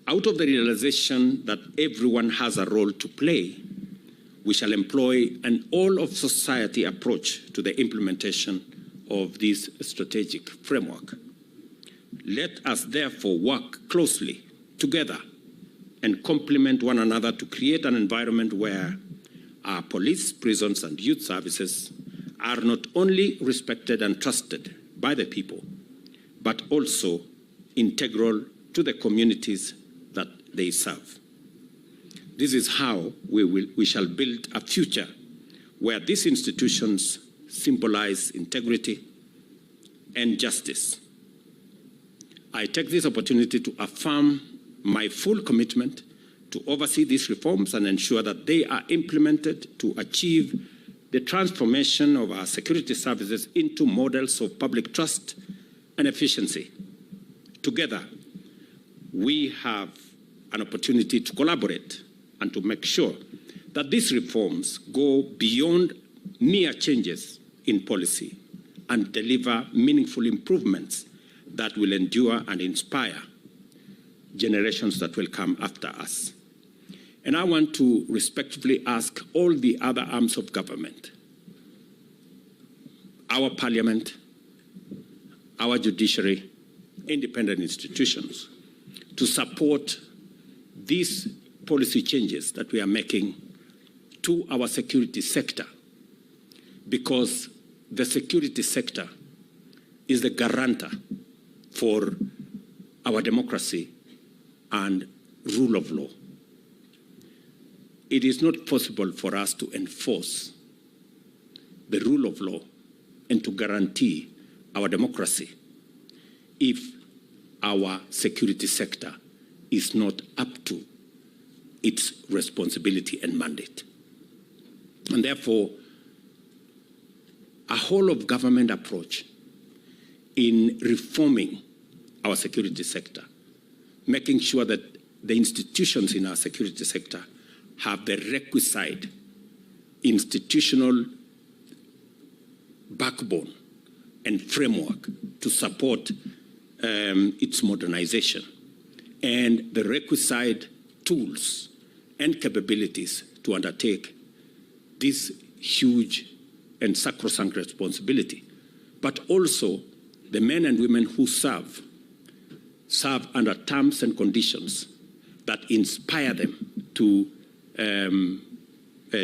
Out of the realization that everyone has a role to play, we shall employ an all-of-society approach to the implementation of this strategic framework. Let us therefore work closely together and complement one another to create an environment where our police, prisons, and youth services are not only respected and trusted, by the people, but also integral to the communities that they serve. This is how we shall build a future where these institutions symbolize integrity and justice. I take this opportunity to affirm my full commitment to oversee these reforms and ensure that they are implemented to achieve the transformation of our security services into models of public trust and efficiency. Together, we have an opportunity to collaborate and to make sure that these reforms go beyond mere changes in policy and deliver meaningful improvements that will endure and inspire generations that will come after us. And I want to respectfully ask all the other arms of government, our parliament, our judiciary, independent institutions, to support these policy changes that we are making to our security sector, because the security sector is the guarantor for our democracy and rule of law. It is not possible for us to enforce the rule of law and to guarantee our democracy if our security sector is not up to its responsibility and mandate. And therefore, a whole of government approach in reforming our security sector, making sure that the institutions in our security sector have the requisite institutional backbone and framework to support its modernization, and the requisite tools and capabilities to undertake this huge and sacrosanct responsibility, but also the men and women who serve under terms and conditions that inspire them to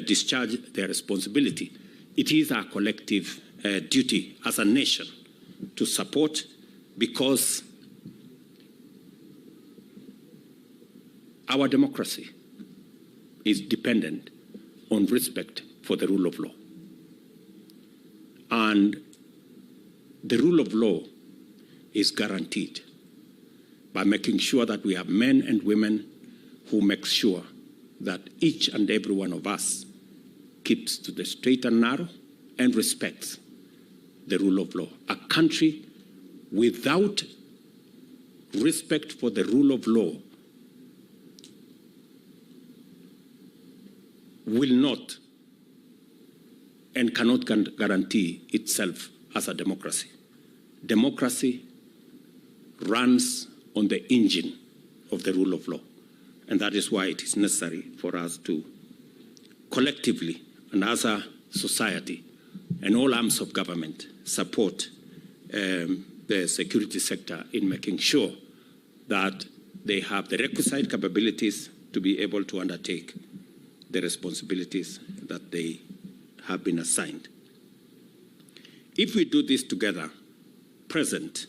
discharge their responsibility. It is our collective duty as a nation to support, because our democracy is dependent on respect for the rule of law. And the rule of law is guaranteed by making sure that we have men and women who make sure that each and every one of us keeps to the straight and narrow and respects the rule of law. A country without respect for the rule of law will not and cannot guarantee itself as a democracy. Democracy runs on the engine of the rule of law. And that is why it is necessary for us to collectively and as a society and all arms of government support the security sector in making sure that they have the requisite capabilities to be able to undertake the responsibilities that they have been assigned. If we do this together, present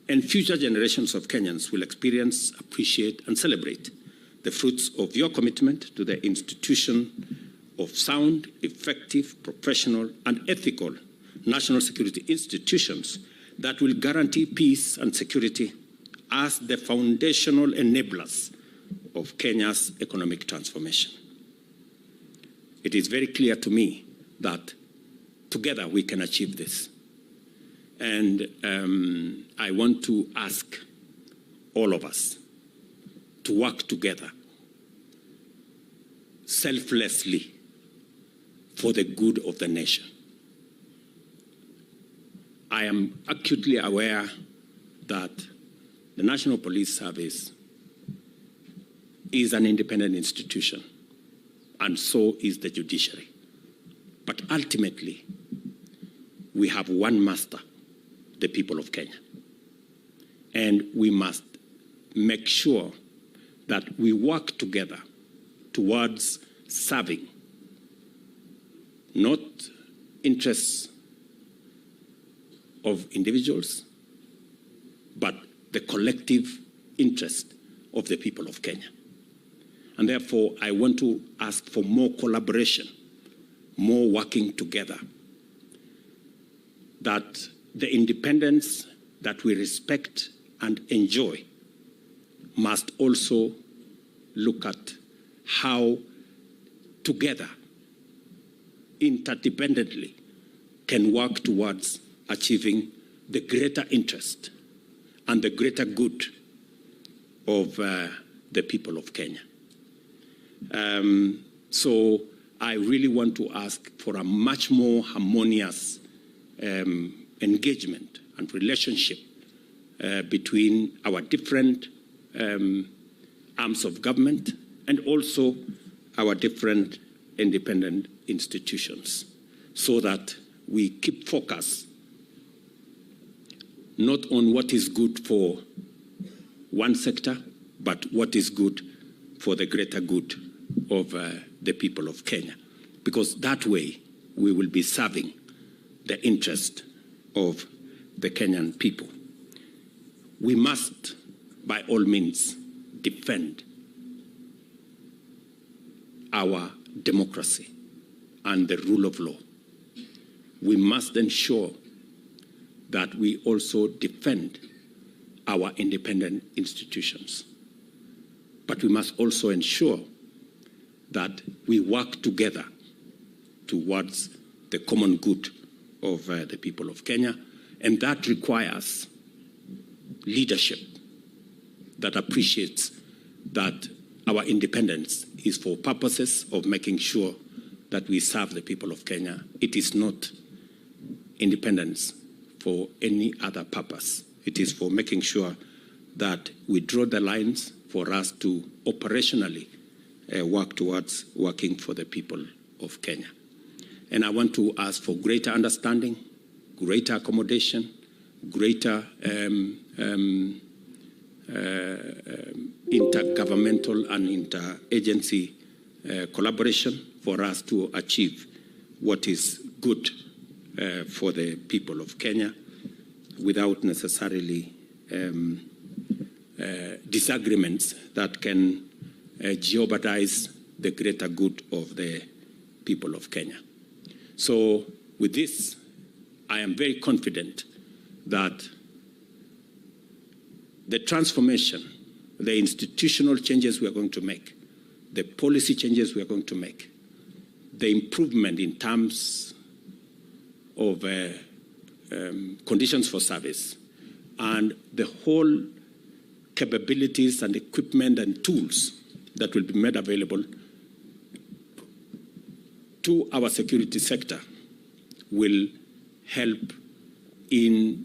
and future generations of Kenyans will experience, appreciate, and celebrate the fruits of your commitment to the institution of sound, effective, professional, and ethical national security institutions that will guarantee peace and security as the foundational enablers of Kenya's economic transformation. It is very clear to me that together we can achieve this. And I want to ask all of us to work together selflessly for the good of the nation. I am acutely aware that the National Police Service is an independent institution, and so is the judiciary. But ultimately, we have one master, the people of Kenya. And we must make sure that we work together towards serving, not interests of individuals, but the collective interest of the people of Kenya. And therefore, I want to ask for more collaboration, more working together, that the independence that we respect and enjoy must also look at how together, interdependently, can work towards achieving the greater interest and the greater good of the people of Kenya. So I really want to ask for a much more harmonious engagement and relationship between our different arms of government and also our different independent institutions, so that we keep focus not on what is good for one sector, but what is good for the greater good of the people of Kenya. Because that way we will be serving the interest of the Kenyan people. We must, by all means, defend our democracy and the rule of law. We must ensure that we also defend our independent institutions. But we must also ensure that we work together towards the common good of the people of Kenya. And that requires leadership that appreciates that our independence is for purposes of making sure that we serve the people of Kenya. It is not independence for any other purpose. It is for making sure that we draw the lines for us to operationally work towards working for the people of Kenya. And I want to ask for greater understanding, greater accommodation, greater intergovernmental and interagency collaboration for us to achieve what is good for the people of Kenya without necessarily disagreements that can jeopardize the greater good of the people of Kenya. So with this, I am very confident that the transformation, the institutional changes we are going to make, the policy changes we are going to make, the improvement in terms of conditions for service, and the whole capabilities and equipment and tools that will be made available to our security sector will help in